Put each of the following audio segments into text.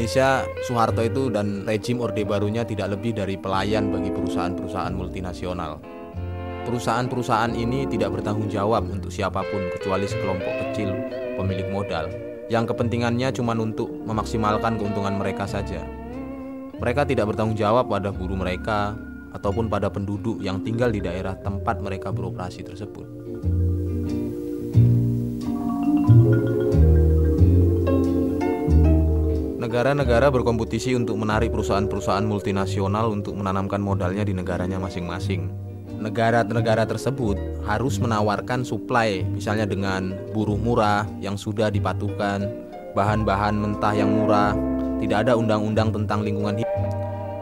Indonesia, Soeharto itu dan rejim Orde Barunya tidak lebih dari pelayan bagi perusahaan-perusahaan multinasional. Perusahaan-perusahaan ini tidak bertanggung jawab untuk siapapun kecuali sekelompok kecil pemilik modal yang kepentingannya cuma untuk memaksimalkan keuntungan mereka saja. Mereka tidak bertanggung jawab pada buruh mereka ataupun pada penduduk yang tinggal di daerah tempat mereka beroperasi tersebut. Negara-negara berkompetisi untuk menarik perusahaan-perusahaan multinasional untuk menanamkan modalnya di negaranya masing-masing. Negara-negara tersebut harus menawarkan suplai, misalnya dengan buruh murah yang sudah dipatuhkan, bahan-bahan mentah yang murah, tidak ada undang-undang tentang lingkungan hidup,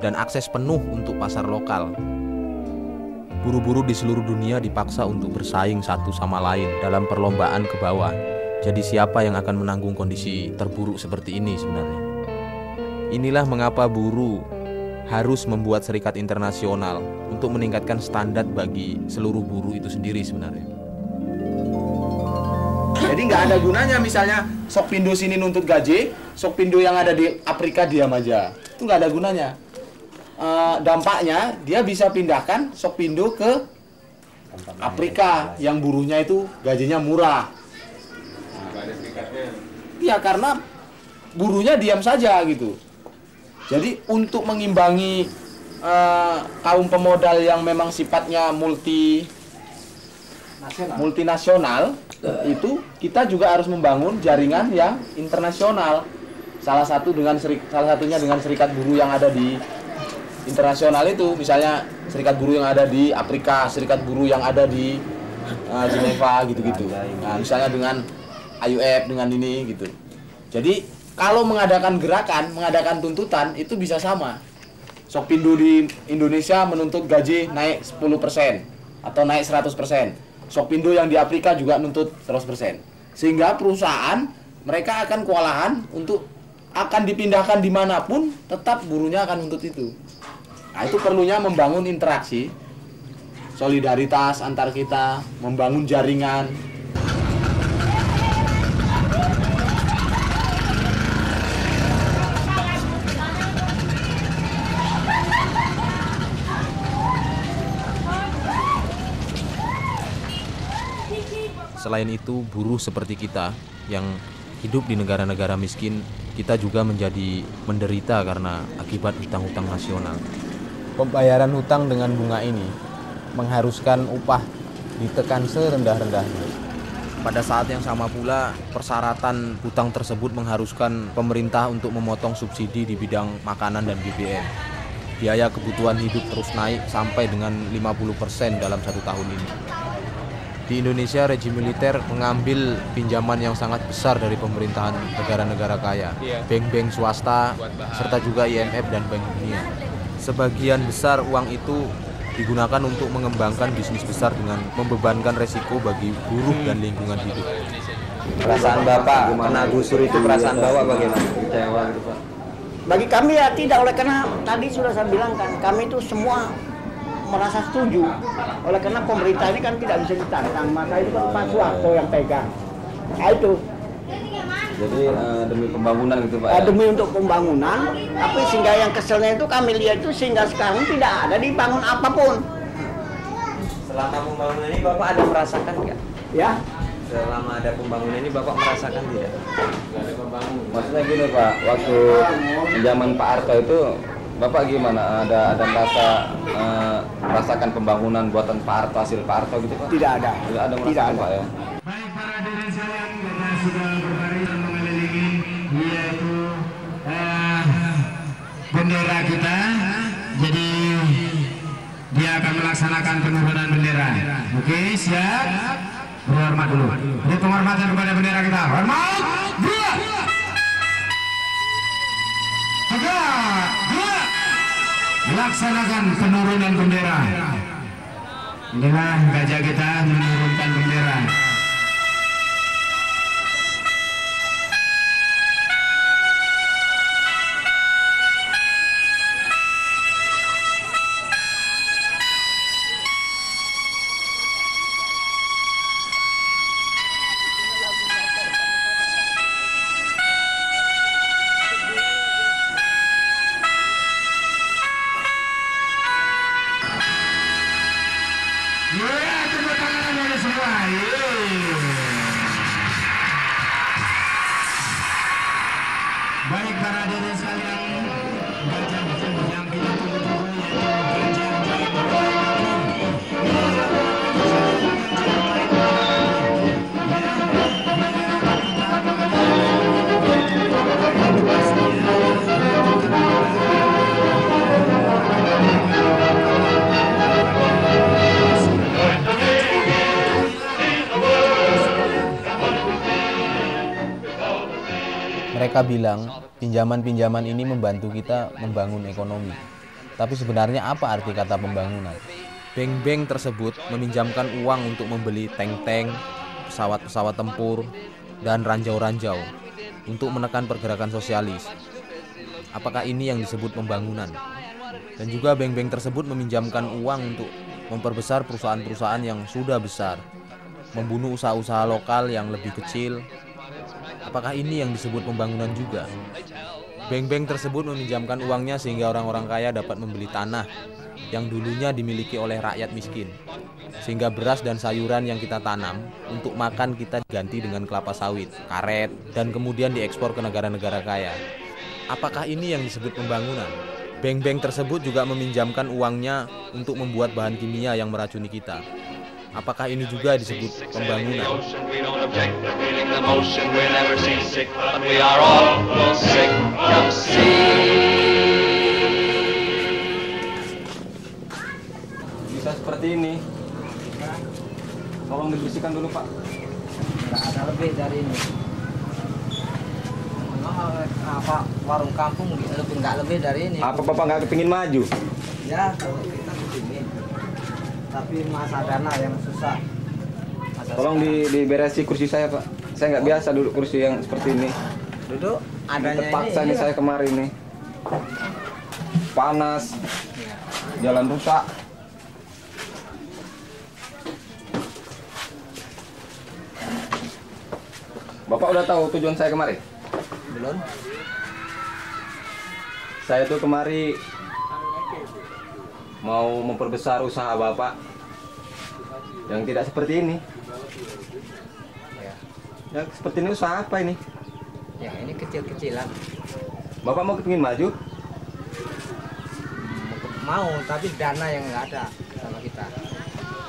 dan akses penuh untuk pasar lokal. Buruh-buruh di seluruh dunia dipaksa untuk bersaing satu sama lain dalam perlombaan ke bawah. Jadi siapa yang akan menanggung kondisi terburuk seperti ini sebenarnya? Inilah mengapa buruh harus membuat serikat internasional untuk meningkatkan standar bagi seluruh buruh itu sendiri sebenarnya. Jadi nggak ada gunanya misalnya Sokpindo sini nuntut gaji, Sokpindo yang ada di Afrika diam aja. Itu nggak ada gunanya. Dampaknya dia bisa pindahkan Sokpindo ke Afrika yang buruhnya itu gajinya murah. Iya, karena buruhnya diam saja gitu. Jadi untuk mengimbangi kaum pemodal yang memang sifatnya multinasional itu kita juga harus membangun jaringan yang internasional. Salah satunya dengan serikat buruh yang ada di internasional itu, misalnya serikat buruh yang ada di Afrika, serikat buruh yang ada di Geneva gitu-gitu. Nah, misalnya dengan IUF dengan ini gitu. Jadi kalau mengadakan gerakan, mengadakan tuntutan itu bisa sama. Sokpindo di Indonesia menuntut gaji naik 10% atau naik 100%. Sokpindo yang di Afrika juga nuntut 100%. Sehingga perusahaan mereka akan kewalahan untuk akan dipindahkan dimanapun, tetap buruhnya akan nuntut itu. Nah, itu perlunya membangun interaksi, solidaritas antar kita, membangun jaringan. Selain itu, buruh seperti kita yang hidup di negara-negara miskin, kita juga menjadi menderita karena akibat hutang-hutang nasional. Pembayaran hutang dengan bunga ini mengharuskan upah ditekan serendah-rendahnya. Pada saat yang sama pula, persyaratan hutang tersebut mengharuskan pemerintah untuk memotong subsidi di bidang makanan dan BBM. Biaya kebutuhan hidup terus naik sampai dengan 50% dalam 1 tahun ini. Di Indonesia, rejim militer mengambil pinjaman yang sangat besar dari pemerintahan negara-negara kaya, bank-bank swasta, serta juga IMF dan Bank Dunia. Sebagian besar uang itu digunakan untuk mengembangkan bisnis besar dengan membebankan resiko bagi buruh dan lingkungan hidup. Perasaan Bapak kena gusur itu, perasaan Bapak bagaimana? Kecewa gitu, Pak? Bagi kami ya tidak, oleh karena tadi sudah saya bilang kan, kami itu semua merasa setuju. Oleh karena pemerintah ini kan tidak bisa ditantang, maka itu kan Pak Soeharto yang pegang. Nah itu. Jadi demi pembangunan gitu Pak? Demi untuk pembangunan, tapi sehingga yang keselnya itu kami lihat itu sehingga sekarang tidak ada dibangun apapun. Selama pembangunan ini Bapak ada merasakan nggak? Ya. Selama ada pembangunan ini Bapak merasakan tidak? Nggak ada pembangunan. Maksudnya gini Pak, waktu zaman Pak Harto itu Bapak gimana? Ada merasakan pembangunan buatan Pak Harto, hasil Pak Harto gitu Pak? Tidak ada. Tidak ada merasakan Pak ya? Baik para hadirin sekalian, kita sudah berbaris dan mengelilingi yaitu bendera kita. Jadi dia akan melaksanakan penurunan bendera. Oke, siap? Berhormat dulu. Jadi penghormatan kepada bendera kita. Hormat! Gerak! Tegak! Gerak! Melaksanakan penurunan bendera. Inilah gajah kita menurunkan bendera. Mereka bilang pinjaman-pinjaman ini membantu kita membangun ekonomi. Tapi sebenarnya apa arti kata pembangunan? Bank-bank tersebut meminjamkan uang untuk membeli tank-tank, pesawat-pesawat tempur, dan ranjau-ranjau untuk menekan pergerakan sosialis. Apakah ini yang disebut pembangunan? Dan juga bank-bank tersebut meminjamkan uang untuk memperbesar perusahaan-perusahaan yang sudah besar, membunuh usaha-usaha lokal yang lebih kecil. Apakah ini yang disebut pembangunan juga? Bank-bank tersebut meminjamkan uangnya sehingga orang-orang kaya dapat membeli tanah yang dulunya dimiliki oleh rakyat miskin. Sehingga beras dan sayuran yang kita tanam untuk makan kita ganti dengan kelapa sawit, karet, dan kemudian diekspor ke negara-negara kaya. Apakah ini yang disebut pembangunan? Bank-bank tersebut juga meminjamkan uangnya untuk membuat bahan kimia yang meracuni kita. Apakah ini juga disebut pembangunan? Bisa seperti ini. Tolong dibersihkan dulu, Pak. Nggak ada lebih dari ini. Apa warung kampung nggak lebih dari ini. Apa Bapak nggak kepingin maju? Ya kalau kita begini. Tapi masa dana yang susah. Tolong diberesi kursi saya, Pak. Saya nggak biasa duduk kursi yang seperti ini. Duduk adanya Terpaksa ini. nih saya kemarin nih. Panas. Jalan rusak. Bapak udah tahu tujuan saya kemari? Belum. Saya tuh kemari mau memperbesar usaha Bapak yang tidak seperti ini. Ya, seperti ini usaha apa ini? Ya ini kecil-kecilan. Bapak mau kepingin maju? Mau tapi dana yang nggak ada sama kita.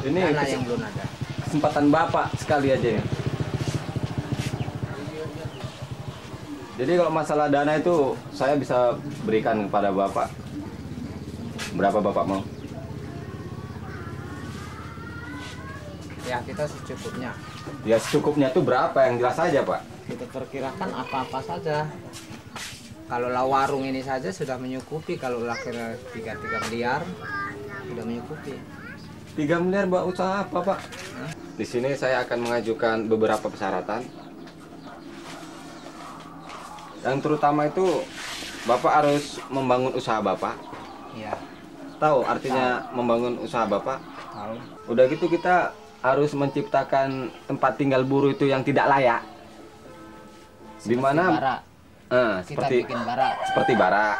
Ini Dana yang belum ada. kesempatan Bapak sekali aja ya. Jadi kalau masalah dana itu saya bisa berikan kepada Bapak. Berapa Bapak mau? Ya kita secukupnya. Ya secukupnya itu berapa yang jelas saja Pak? Kita perkirakan apa-apa saja. Kalau lah warung ini saja sudah menyukupi. Kalau lah kira 3 miliar sudah menyukupi. 3 miliar buat usaha apa Pak? Di sini saya akan mengajukan beberapa persyaratan. Yang terutama itu Bapak harus membangun usaha Bapak. Iya. Tahu artinya membangun usaha Bapak? Tahu. Udah gitu kita harus menciptakan tempat tinggal buruh itu yang tidak layak. Di mana Barak. Kita seperti bikin barak. seperti barak.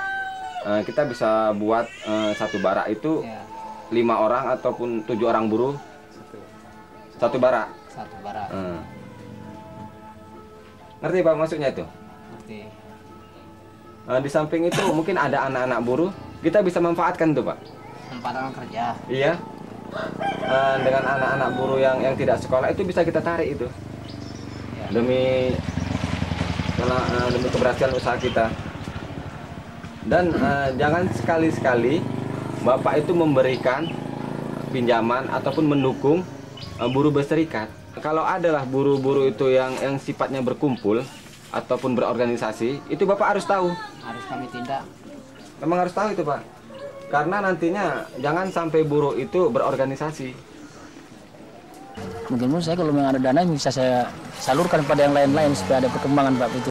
Kita bisa buat satu barak itu Ya, 5 orang ataupun 7 orang buruh satu barak. satu barak. Ngerti Pak maksudnya itu? Ngerti. Di samping itu mungkin ada anak-anak buruh, kita bisa manfaatkan tuh Pak. Tempat kerja. Iya. Dengan anak-anak buruh yang tidak sekolah itu bisa kita tarik itu. Ya. Demi keberhasilan usaha kita. Dan jangan sekali-sekali Bapak itu memberikan pinjaman ataupun mendukung buruh berserikat. Kalau adalah buruh-buruh itu yang sifatnya berkumpul ataupun berorganisasi, itu Bapak harus tahu. Harus kami tindak. Memang harus tahu itu Pak. Karena nantinya jangan sampai buruh itu berorganisasi. Mungkin saya kalau memang ada dana bisa saya salurkan pada yang lain-lain supaya ada perkembangan Pak itu.